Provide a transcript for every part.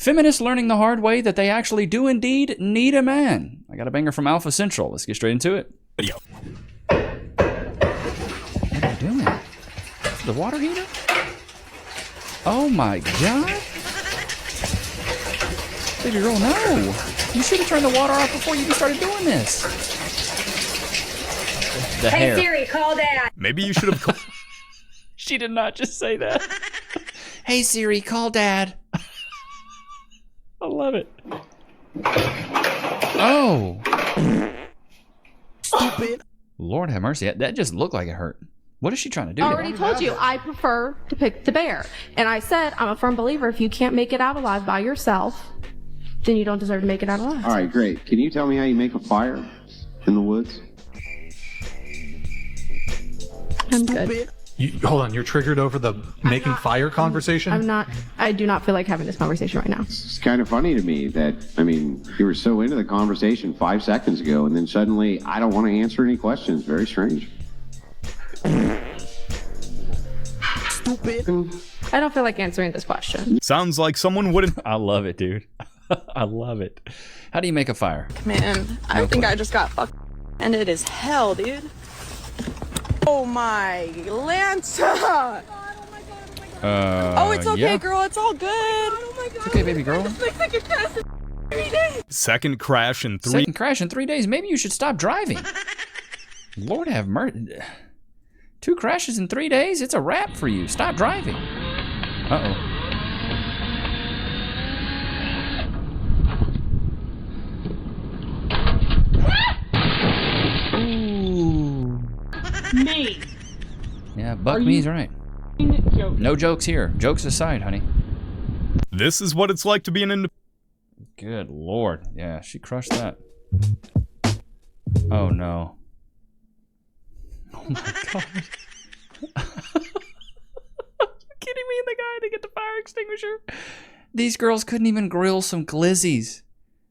Feminists learning the hard way that they actually do indeed need a man. I got a banger from Alpha Central. Let's get straight into it. Video. What are you doing? The water heater? Oh my God. Baby girl, no. You should have turned the water off before you even started doing this. Hey Siri, call Dad. Maybe you should have called. She did not just say that. Hey Siri, call Dad. I love it. Oh. Stupid. Lord have mercy. That just looked like it hurt. What is she trying to do? I already told you I prefer to pick the bear. And I said I'm a firm believer if you can't make it out alive by yourself, then you don't deserve to make it out alive. All right, great. Can you tell me how you make a fire in the woods? I'm good. Hold on, you're triggered over the making fire conversation? I do not feel like having this conversation right now. It's kind of funny to me that, I mean, you were so into the conversation 5 seconds ago, and then suddenly I don't want to answer any questions. Very strange. Stupid. I don't feel like answering this question. Sounds like someone wouldn't. I love it, dude. I love it. How do you make a fire? Man, I think I just got fucked, and it is hell, dude. Oh my Lanta! Oh, it's okay, yeah. girl. It's all good. Oh my God. It's okay, baby girl. This looks like it passed in 3 days. Second crash in 3. Second crash in 3 days. Maybe you should stop driving. Lord have mercy. 2 crashes in 3 days? It's a wrap for you. Stop driving. Uh-oh. Me. Yeah, Buck me's right. No jokes here. Jokes aside, honey. This is what it's like to be an Good Lord. Yeah, she crushed that. Oh, no. Oh, my God. You're kidding me? The guy to get the fire extinguisher? These girls couldn't even grill some glizzies.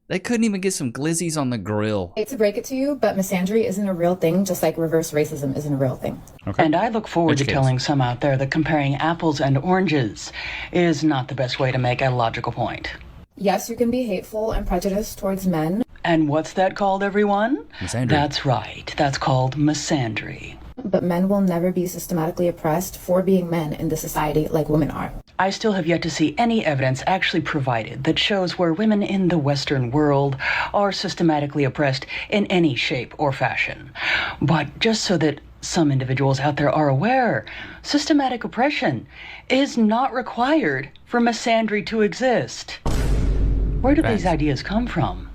They couldn't even get some glizzies on the grill. I hate to break it to you, but misandry isn't a real thing, just like reverse racism isn't a real thing. Okay. And I look forward to telling some out there that comparing apples and oranges is not the best way to make a logical point. Yes, you can be hateful and prejudiced towards men. And what's that called, everyone? Misandry. That's right. That's called misandry. But men will never be systematically oppressed for being men in this society like women are. I still have yet to see any evidence actually provided that shows where women in the Western world are systematically oppressed in any shape or fashion. But just so that some individuals out there are aware, systematic oppression is not required for misandry to exist. Where do these ideas come from?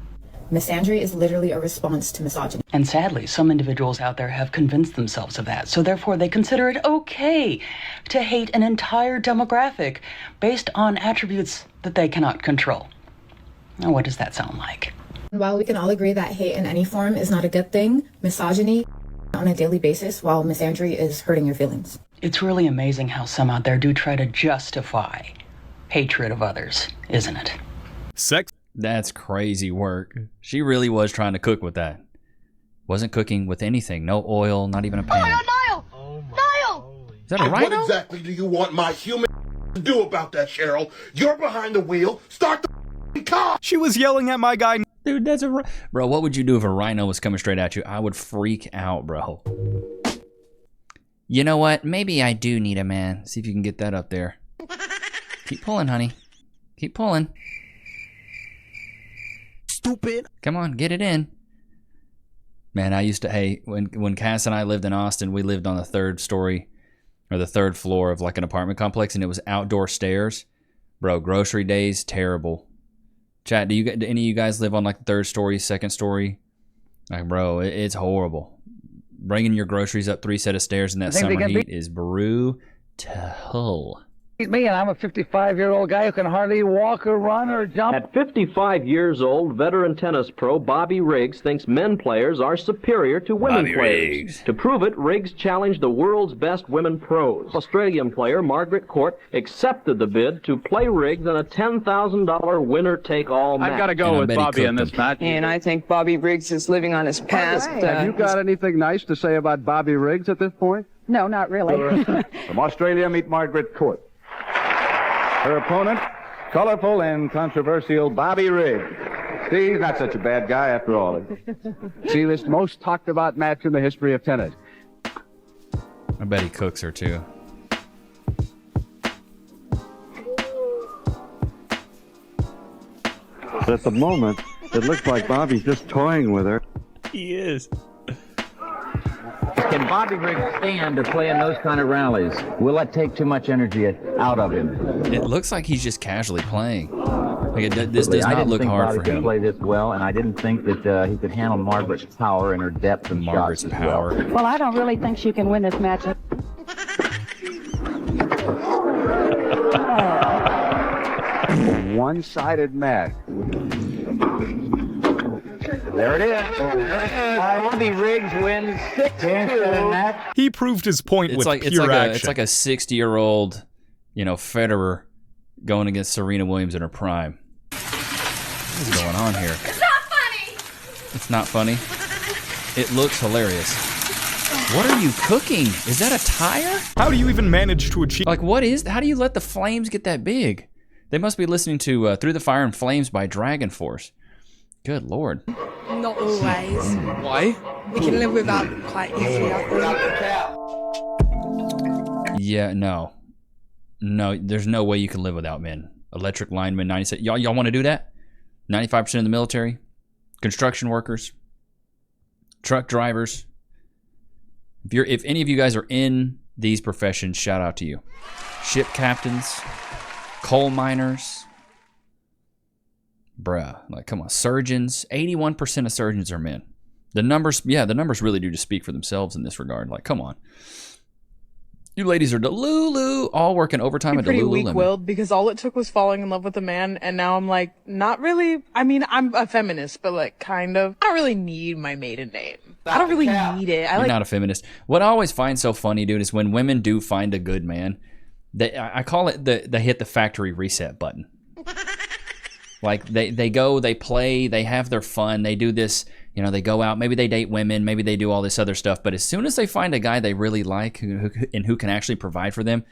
Misandry is literally a response to misogyny. And sadly, some individuals out there have convinced themselves of that, so therefore they consider it okay to hate an entire demographic based on attributes that they cannot control. Now, what does that sound like? While we can all agree that hate in any form is not a good thing, misogyny on a daily basis, while misandry is hurting your feelings. It's really amazing how some out there do try to justify hatred of others, isn't it? Sex. That's crazy work. She really was trying to cook with that. Wasn't cooking with anything. No oil, not even a pan. Niall! Niall! Is that a rhino? What exactly do you want my human to do about that, Cheryl? You're behind the wheel. Start the car. She was yelling at my guy. Dude, that's a bro. What would you do if a rhino was coming straight at you? I would freak out, bro. You know what? Maybe I do need a man. See if you can get that up there. Keep pulling, honey. Keep pulling. Stupid. Come on, get it in. Man, I used to, hey, when Cass and I lived in Austin, we lived on the 3rd story or the 3rd floor of like an apartment complex, and it was outdoor stairs. Bro, grocery days, terrible. Chat, do any of you guys live on like the 3rd story, 2nd story? Like, bro, it's horrible. Bringing your groceries up 3 set of stairs in that summer heat is brutal. Me, and I'm a 55-year-old guy who can hardly walk or run or jump. At 55 years old, veteran tennis pro Bobby Riggs thinks men players are superior to women players. To prove it, Riggs challenged the world's best women pros. Australian player Margaret Court accepted the bid to play Riggs in a $10,000 winner-take-all match. I've got to go with Bobby in this match. And I think Bobby Riggs is living on his past. Have you got anything nice to say about Bobby Riggs at this point? No, not really. From Australia, meet Margaret Court. Her opponent, colorful and controversial Bobby Riggs. See, he's not such a bad guy after all. See, this most talked about match in the history of tennis. I bet he cooks her too. At the moment, it looks like Bobby's just toying with her. He is. Can Bobby Riggs stand to play in those kind of rallies? Will that take too much energy out of him? It looks like he's just casually playing. Like this does not look hard for him. I didn't think Bobby could play this well, and I didn't think that he could handle Margaret's power and her depth and Margaret's shots power. Well, I don't really think she can win this match. One-sided match. There it is. Bobby Riggs wins 6-2. He proved his point with pure action. It's like a 60-year-old, Federer going against Serena Williams in her prime. What is going on here? It's not funny. It's not funny. It looks hilarious. What are you cooking? Is that a tire? How do you even manage to achieve? Like, what is? How do you let the flames get that big? They must be listening to "Through the Fire and Flames" by Dragon Force. Good Lord. Not always. Why? We can live without quite easily, I think. Yeah, no, there's no way you can live without men. Electric linemen, 96. Y'all want to do that? 95% of the military, construction workers, truck drivers. If any of you guys are in these professions, shout out to you. Ship captains, coal miners, bruh, like come on, surgeons. 81% of surgeons are men. The numbers really do just speak for themselves in this regard. Like, come on. You ladies are Delulu, all working overtime at Pretty Delulu. weak-willed because all it took was falling in love with a man, and now I'm like, not really. I mean, I'm a feminist, but like, kind of. I don't really need my maiden name. I don't really need it. You're not a feminist. What I always find so funny, dude, is when women do find a good man, I call it they hit the factory reset button. Like they go, they play, they have their fun, they do this, they go out, maybe they date women, maybe they do all this other stuff, but as soon as they find a guy they really like who can actually provide for them,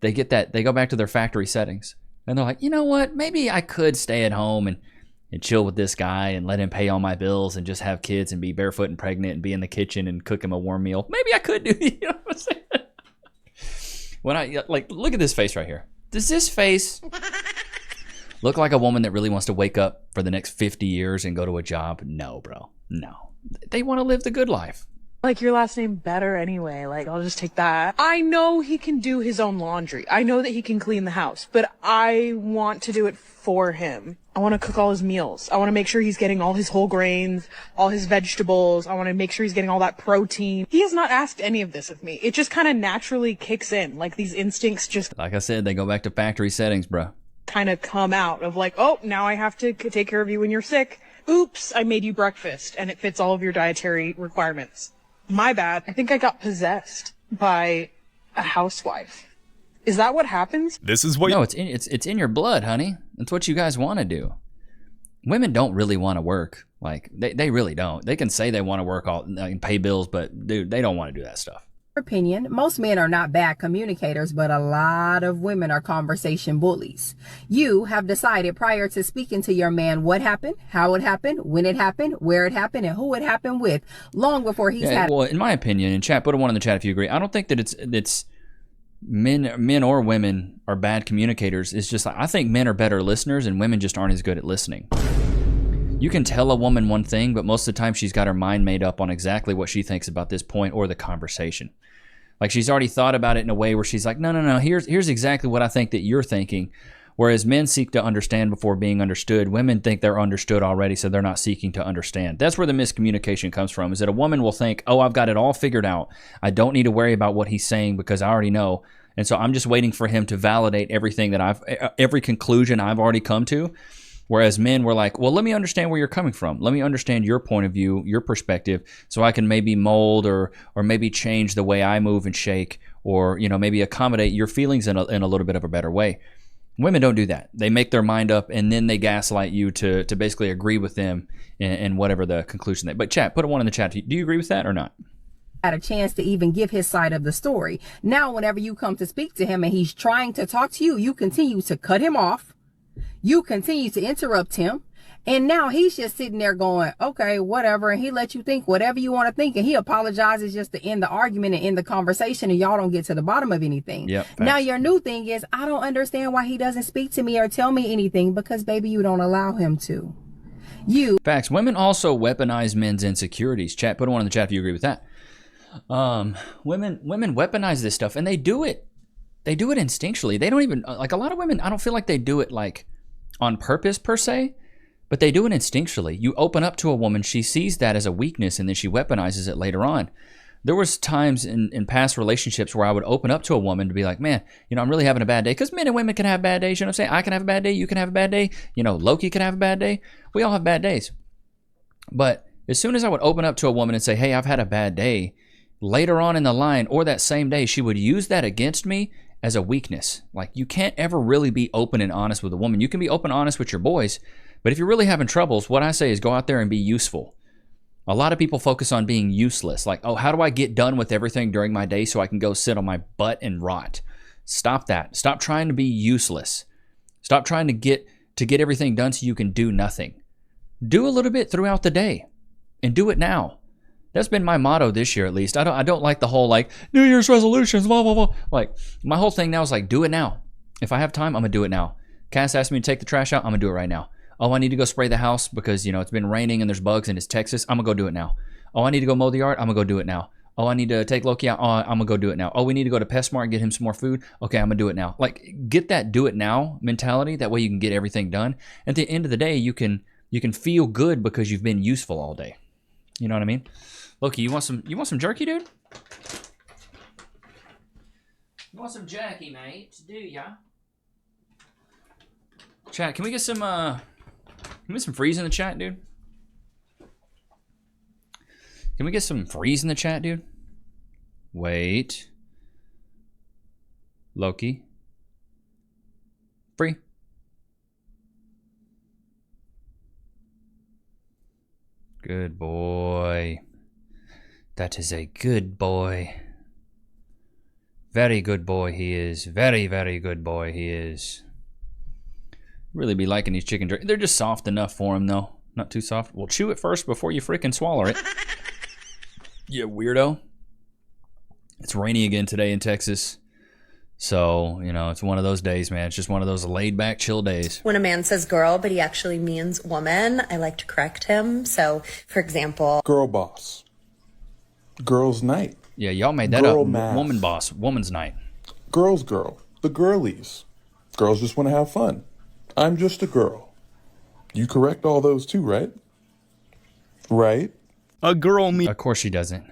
they go back to their factory settings. And they're like, you know what, maybe I could stay at home and chill with this guy and let him pay all my bills and just have kids and be barefoot and pregnant and be in the kitchen and cook him a warm meal. Maybe I could do, you know what I'm saying? When I, look at this face right here. Does this face look like a woman that really wants to wake up for the next 50 years and go to a job? No, bro. No. They want to live the good life. Like your last name better anyway. Like, I'll just take that. I know he can do his own laundry. I know that he can clean the house, but I want to do it for him. I want to cook all his meals. I want to make sure he's getting all his whole grains, all his vegetables. I want to make sure he's getting all that protein. He has not asked any of this of me. It just kind of naturally kicks in. Like, these instincts just, like I said, they go back to factory settings, bro. Kind of come out of like, oh, now I have to take care of you when you're sick. Oops, I made you breakfast and it fits all of your dietary requirements. My bad. I think I got possessed by a housewife. Is that what happens? This is what... No, it's in your blood, honey. That's what you guys want to do. Women don't really want to work. Like, they really don't. They can say they want to work and pay bills, but, dude, they don't want to do that stuff. Opinion, most men are not bad communicators, but a lot of women are conversation bullies. You have decided prior to speaking to your man what happened, how it happened, when it happened, where it happened, and who it happened with, long before he's had. Well, in my opinion, in chat, put a 1 in the chat if you agree. I don't think that it's men or women are bad communicators. It's just like, I think men are better listeners and women just aren't as good at listening. You can tell a woman one thing, but most of the time she's got her mind made up on exactly what she thinks about this point or the conversation. Like, she's already thought about it in a way where she's like, no, here's exactly what I think that you're thinking. Whereas men seek to understand before being understood. Women think they're understood already, so they're not seeking to understand. That's where the miscommunication comes from, is that a woman will think, oh, I've got it all figured out. I don't need to worry about what he's saying because I already know. And so I'm just waiting for him to validate everything that every conclusion I've already come to. Whereas men were like, well, let me understand where you're coming from. Let me understand your point of view, your perspective, so I can maybe mold or maybe change the way I move and shake, or, maybe accommodate your feelings in a little bit of a better way. Women don't do that. They make their mind up and then they gaslight you to basically agree with them in whatever the conclusion they. But chat, put a 1 in the chat. Do you agree with that or not? had a chance to even give his side of the story. Now, whenever you come to speak to him and he's trying to talk to you, you continue to cut him off. You continue to interrupt him. And now he's just sitting there going, okay, whatever. And he lets you think whatever you want to think. And he apologizes just to end the argument and end the conversation. And y'all don't get to the bottom of anything. Yep, now, your new thing is, I don't understand why he doesn't speak to me or tell me anything, because, baby, you don't allow him to. Facts. Women also weaponize men's insecurities. Chat, put one in the chat if you agree with that. Women weaponize this stuff, and they do it instinctually. They don't even, like, a lot of women, I don't feel like they do it like on purpose per se, but they do it instinctually. You open up to a woman, she sees that as a weakness, and then she weaponizes it later on. There was times in past relationships where I would open up to a woman to be like, man, I'm really having a bad day. Because men and women can have bad days. You know what I'm saying? I can have a bad day. You can have a bad day. Loki can have a bad day. We all have bad days. But as soon as I would open up to a woman and say, hey, I've had a bad day, later on in the line or that same day, she would use that against me as a weakness. Like, you can't ever really be open and honest with a woman. You can be open and honest with your boys, but if you're really having troubles, what I say is go out there and be useful. A lot of people focus on being useless. Like, oh, how do I get done with everything during my day so I can go sit on my butt and rot? Stop that. Stop trying to be useless. Stop trying to get everything done so you can do nothing. Do a little bit throughout the day and do it now. That's been my motto this year, at least. I don't like the whole, like, New Year's resolutions, blah, blah, blah. Like, my whole thing now is like, do it now. If I have time, I'm going to do it now. Cass asked me to take the trash out. I'm going to do it right now. Oh, I need to go spray the house because, it's been raining and there's bugs and it's Texas. I'm going to go do it now. Oh, I need to go mow the yard. I'm going to go do it now. Oh, I need to take Loki out. Oh, I'm going to go do it now. Oh, we need to go to PetSmart and get him some more food. Okay, I'm going to do it now. Like, get that do it now mentality. That way you can get everything done. At the end of the day, you can feel good because you've been useful all day. You know what I mean? Loki, you want some jerky, dude? You want some jerky, mate? Do ya? Chat, can we get some freeze in the chat, dude? Can we get some freeze in the chat, dude? Wait. Loki. Free. Good boy. That is a good boy. Very good boy he is. Very, very good boy he is. Really be liking these chicken jerky. They're just soft enough for him, though. Not too soft. Well, chew it first before you freaking swallow it. You weirdo. It's rainy again today in Texas. So, it's one of those days, man. It's just one of those laid-back, chill days. When a man says girl, but he actually means woman, I like to correct him. So, for example... Girl boss. Girls' night. Yeah, y'all made that Girl up. math. Woman boss. Woman's night. Girls girl. The girlies. Girls just want to have fun. I'm just a girl. You correct all those too, right? Right? A girl me. Of course she doesn't.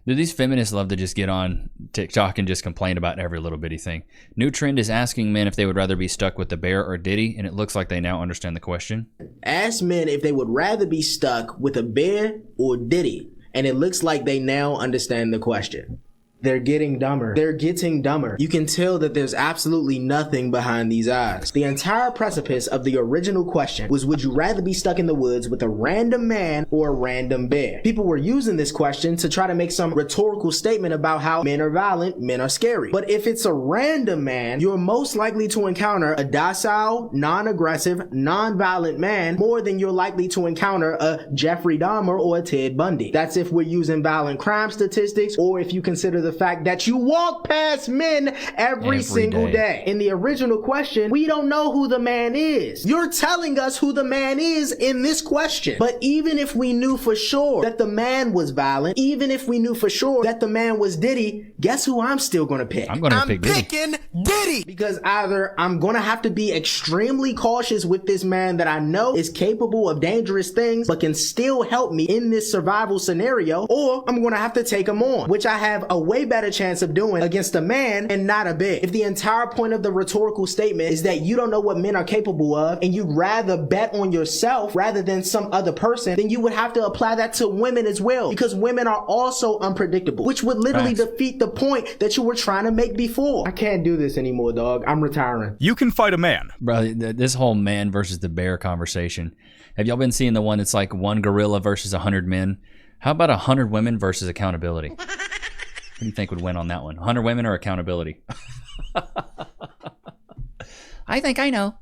Do these feminists love to just get on TikTok and just complain about every little bitty thing? New trend is asking men if they would rather be stuck with the bear or Diddy, and it looks like they now understand the question. Ask men if they would rather be stuck with a bear or Diddy, and it looks like they now understand the question. They're getting dumber. They're getting dumber. You can tell that there's absolutely nothing behind these eyes. The entire precipice of the original question was, would you rather be stuck in the woods with a random man or a random bear? People were using this question to try to make some rhetorical statement about how men are violent, men are scary. But if it's a random man, you're most likely to encounter a docile, non-aggressive, non-violent man more than you're likely to encounter a Jeffrey Dahmer or a Ted Bundy. That's if we're using violent crime statistics, or if you consider the fact that you walk past men every single day. In the original question, we don't know who the man is. You're telling us who the man is in this question. But even if we knew for sure that the man was violent, even if we knew for sure that the man was Diddy, guess who I'm still gonna pick? I'm picking Diddy. Because either I'm gonna have to be extremely cautious with this man that I know is capable of dangerous things but can still help me in this survival scenario, or I'm gonna have to take him on, which I have a way better chance of doing against a man and not a bear. If the entire point of the rhetorical statement is that you don't know what men are capable of and you'd rather bet on yourself rather than some other person, then you would have to apply that to women as well, because women are also unpredictable, which would literally defeat the point that you were trying to make before. I can't do this anymore, dog. I'm retiring. You can fight a man. Bro, this whole man versus the bear conversation. Have y'all been seeing the one that's like one gorilla versus 100 men? How about 100 women versus accountability? What do you think would win on that one? 100 women or accountability? I think I know.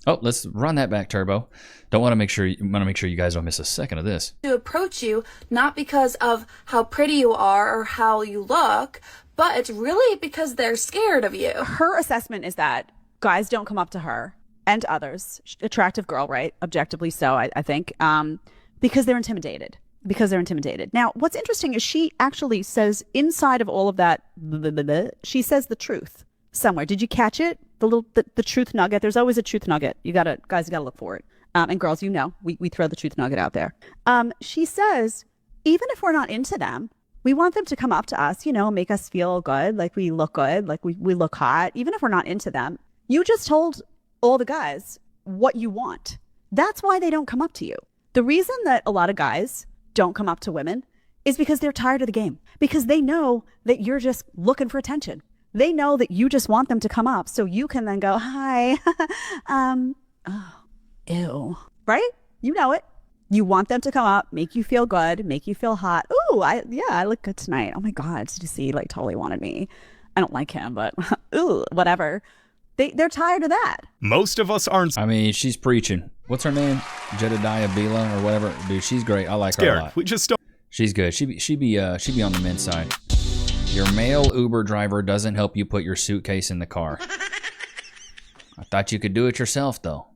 Oh, let's run that back, Turbo. Don't want to make sure you guys don't miss a second of this. To approach you, not because of how pretty you are or how you look, but it's really because they're scared of you. Her assessment is that guys don't come up to her and others, attractive girl, right? Objectively so, I think, because they're intimidated. Now, what's interesting is she actually says inside of all of that, she says the truth somewhere. Did you catch it? The truth nugget. There's always a truth nugget. Guys, you gotta look for it. And girls, we throw the truth nugget out there. She says, even if we're not into them, we want them to come up to us, make us feel good, like we look good, like we look hot, even if we're not into them. You just told all the guys what you want. That's why they don't come up to you. The reason that a lot of guys don't come up to women is because they're tired of the game, because they know that you're just looking for attention. They know that you just want them to come up so you can then go, hi, ew, right? You know it. You want them to come up, make you feel good, make you feel hot. Ooh, I look good tonight. Oh my God, did you see? He totally wanted me. I don't like him, but ooh, whatever. They're tired of that. Most of us aren't. I mean, she's preaching. What's her name? Jedediah Bila or whatever. Dude, she's great. I like her a lot. We just don't. She's good. She be on the men's side. Your male Uber driver doesn't help you put your suitcase in the car. I thought you could do it yourself, though.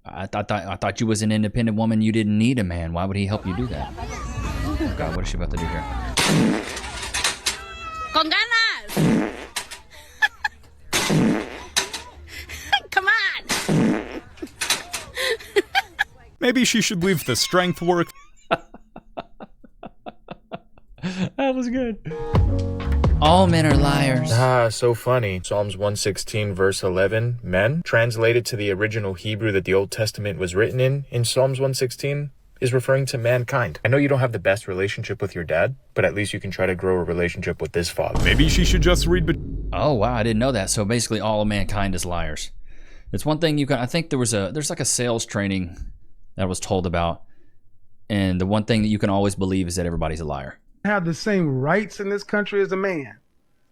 I thought you was an independent woman. You didn't need a man. Why would he help you do that? Oh God, what is she about to do here? Con ganas! Come on! Maybe she should leave the strength work. That was good. All men are liars. So funny. Psalms 116 verse 11, men, translated to the original Hebrew that the Old Testament was written in Psalms 116, is referring to mankind. I know you don't have the best relationship with your dad, but at least you can try to grow a relationship with this father. Maybe she should just read. Oh wow, I didn't know that. So basically, all of mankind is liars. It's one thing you can. I think there's like a sales training that I was told about, and the one thing that you can always believe is that everybody's a liar. Have the same rights in this country as a man?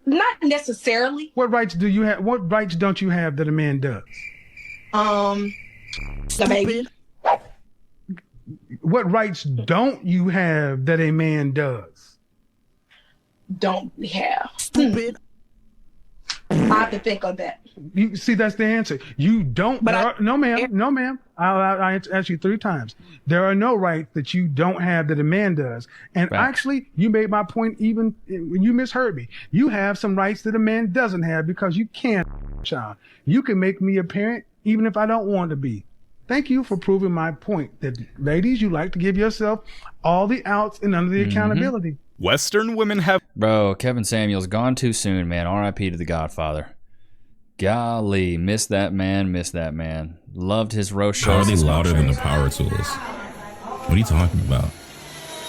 Not necessarily. What rights do you have? What rights don't you have that a man does? The baby. What rights don't you have that a man does? Don't we have? Stupid. I have to think of that. You see, that's the answer. You don't. No, ma'am. I asked you 3 times. There are no rights that you don't have that a man does. And actually, you made my point even when you misheard me. You have some rights that a man doesn't have because you can't, child. You can make me a parent even if I don't want to be. Thank you for proving my point that, ladies, you like to give yourself all the outs and none of the accountability. Western women have... Bro, Kevin Samuels gone too soon, man. R.I.P. to the Godfather. Golly, miss that man. Loved his roast shows. How are they louder than the power tools? What are you talking about?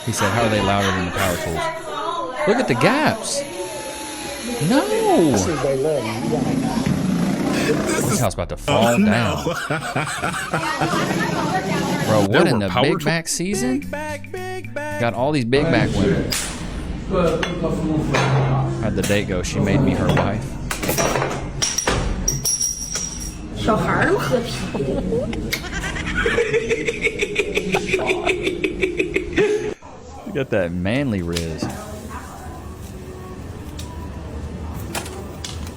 He said, how are they louder than the power tools? Look at the gaps. No. This house about to fall down. Bro, what in the Big Back season? Got all these Big Back women. How'd the date go? She made me her wife. So hard. You got that manly riz.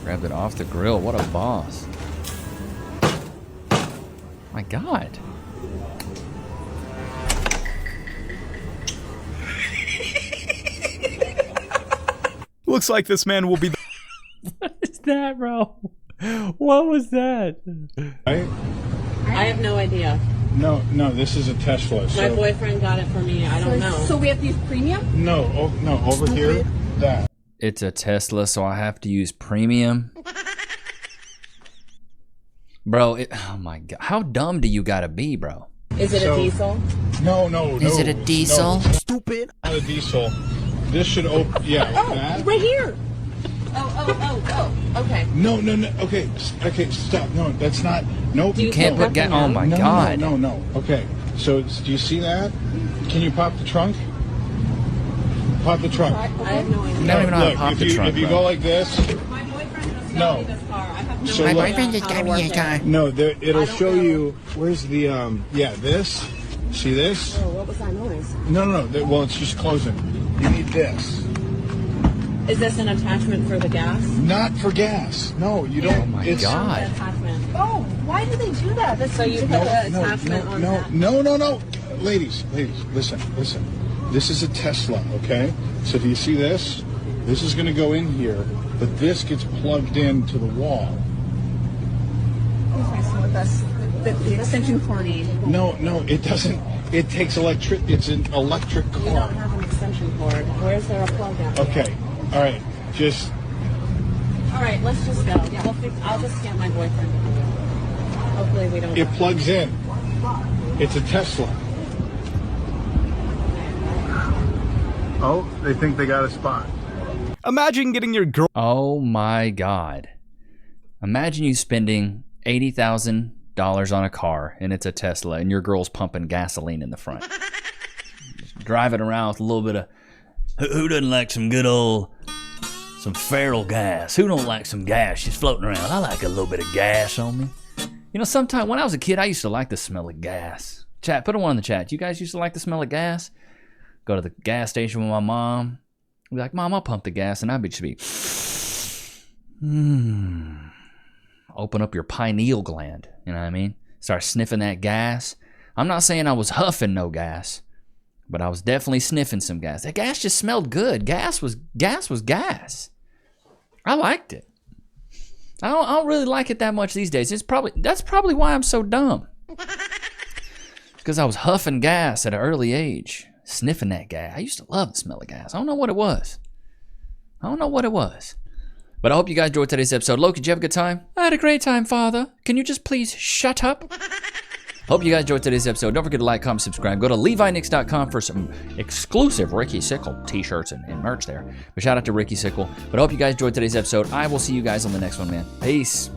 Grabbed it off the grill. What a boss. My God. Looks like this man will be the... What is that, bro? What was that? I have no idea. No, this is a Tesla. My boyfriend got it for me. I don't know. So we have to use premium? No, over here, that. It's a Tesla, so I have to use premium. Bro, oh my God. How dumb do you gotta be, bro? Is it a diesel? No. Is it a diesel? No. Stupid. Not a diesel. This should open. Yeah. Oh, that. right here. Oh. Okay. No. Okay, stop. No, that's not. Nope. You can't put gas. Oh my God. No. Okay. So do you see that? Can you pop the trunk? Pop the trunk. I have no idea. You don't even know how to pop if the you, trunk, if you bro. go like this, My boyfriend just no. got me this car. I have no So idea look- how to work it. No, it'll show you. Where's the this? See this? Oh, what was that noise? No. Well, it's just closing. You need this. Is this an attachment for the gas? Not for gas. No, you don't. Oh my it's, God. Attachment. Oh, why do they do that? That's So you put the attachment on that. No. Ladies, listen. This is a Tesla, okay? So do you see this? This is going to go in here, but this gets plugged into the wall. Okay, so that's the extension cord. No, it doesn't. It takes electric. It's an electric We don't car. have an extension cord. Where's there a plug at? Okay, all right. Just All right, let's just go. I'll just get my boyfriend to do it. Hopefully we don't. it plugs in. It's a Tesla. Oh, they think they got a spot. Imagine getting your girl. Oh my God. Imagine you spending $80,000 on a car and it's a Tesla and your girl's pumping gasoline in the front. Driving around with a little bit of, who doesn't like some good old, some feral gas? Who don't like some gas? She's floating around. I like a little bit of gas on me. You know, sometimes when I was a kid, I used to like the smell of gas. Chat, put a one in the chat. You guys used to like the smell of gas? Go to the gas station with my mom. Be like, Mom, I'll pump the gas. And I'd just be, open up your pineal gland. You know what I mean? Start sniffing that gas. I'm not saying I was huffing no gas, but I was definitely sniffing some gas. That gas just smelled good. Gas was gas. I liked it. I don't really like it that much these days. That's probably why I'm so dumb. Because I was huffing gas at an early age. Sniffing that gas. I used to love the smell of gas. I don't know what it was. But I hope you guys enjoyed today's episode. Loki, did you have a good time? I had a great time, Father. Can you just please shut up? Hope you guys enjoyed today's episode. Don't forget to like, comment, subscribe. Go to LeviNichs.com for some exclusive Ricky Sickle t-shirts and merch there. But shout out to Ricky Sickle. But I hope you guys enjoyed today's episode. I will see you guys on the next one, man. Peace.